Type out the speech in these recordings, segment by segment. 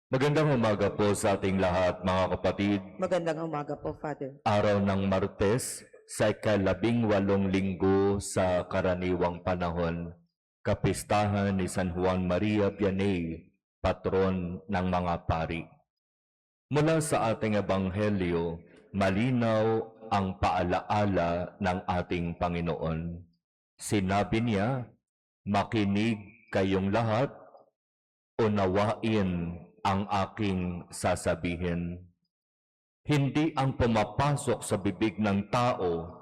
Magandang umaga po sa ating lahat, mga kapatid. Magandang umaga po, Father. Araw ng Martes, sa ika-18 linggo sa karaniwang panahon, kapistahan ni San Juan Maria Vianney, patron ng mga pari. Mula sa ating ebanghelyo, malinaw ang paalaala ng ating Panginoon. Sinabi niya, "Makinig kayong lahat, unawain ang aking sasabihin. Hindi ang pumapasok sa bibig ng tao,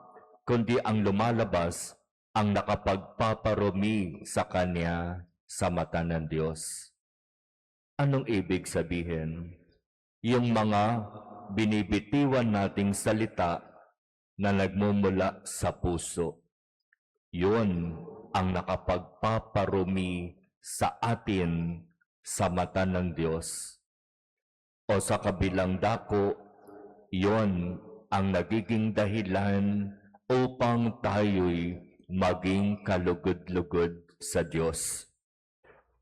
kundi ang lumalabas ang nakapagpaparumi sa kanya sa mata ng Diyos." Anong ibig sabihin? Yung mga binibitiwan nating salita na nagmumula sa puso. Yun ang nakapagpaparumi sa atin sa mata ng Diyos. O sa kabilang dako, yon ang nagiging dahilan upang tayo'y maging kalugod-lugod sa Diyos.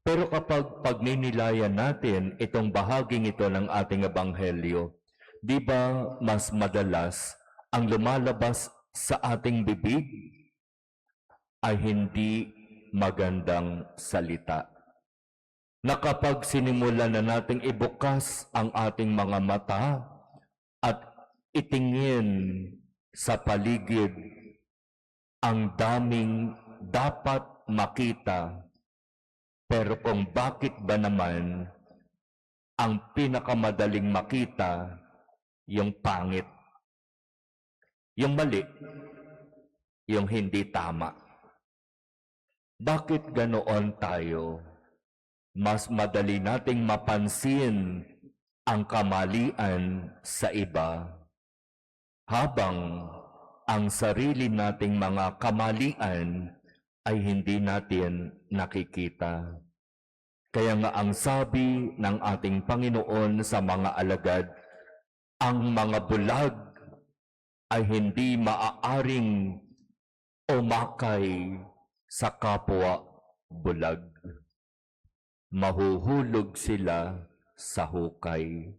Pero kapag pagninilayan natin itong bahaging ito ng ating ebanghelyo, di ba mas madalas ang lumalabas sa ating bibig ay hindi magandang salita? Na kapag sinimulan na nating ibukas ang ating mga mata at itingin sa paligid ang daming dapat makita, pero kung bakit ba naman ang pinakamadaling makita yung pangit, yung mali, yung hindi tama? Bakit ganoon tayo? Mas madali nating mapansin ang kamalian sa iba, habang ang sarili nating mga kamalian ay hindi natin nakikita. Kaya nga ang sabi ng ating Panginoon sa mga alagad, ang mga bulag ay hindi maaaring umakay sa kapwa bulag. Mahuhulog sila sa hukay,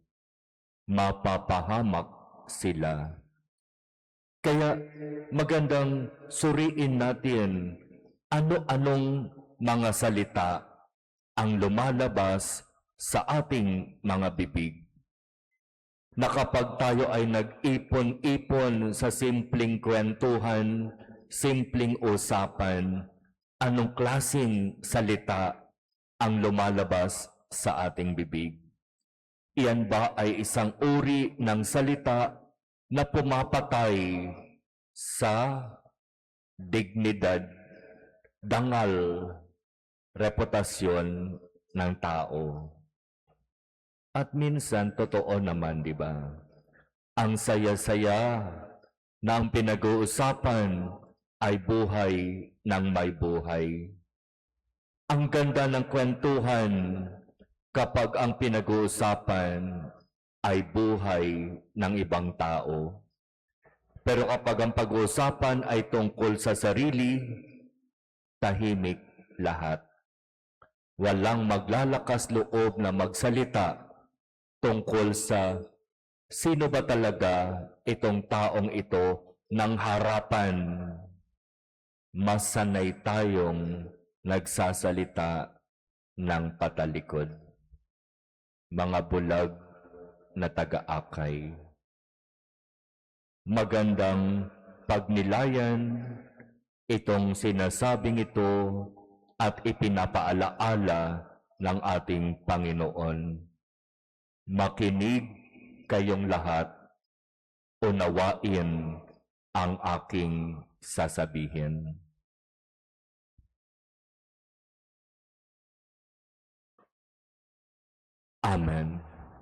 mapapahamak sila. Kaya magandang suriin natin ano-anong mga salita ang lumalabas sa ating mga bibig. Na kapag tayo ay nag-ipon-ipon sa simpleng kwentuhan, simpleng usapan, anong klaseng salita ang lumalabas sa ating bibig? Iyan ba ay isang uri ng salita na pumapatay sa dignidad, dangal, reputasyon ng tao? At minsan, totoo naman, di ba? Ang saya-saya na ang pinag-uusapan ay buhay ng may buhay. Ang ganda ng kwentuhan kapag ang pinag-uusapan ay buhay ng ibang tao. Pero kapag ang pag-uusapan ay tungkol sa sarili, tahimik lahat. Walang maglalakas loob na magsalita tungkol sa sino ba talaga itong taong ito ng harapan. Mas sanay tayong nagsasalita ng patalikod. Mga bulag na taga-akay. Magandang pagnilayan itong sinasabing ito at ipinapaalaala ng ating Panginoon. Makinig kayong lahat, unawain ang aking sasabihin. Amen.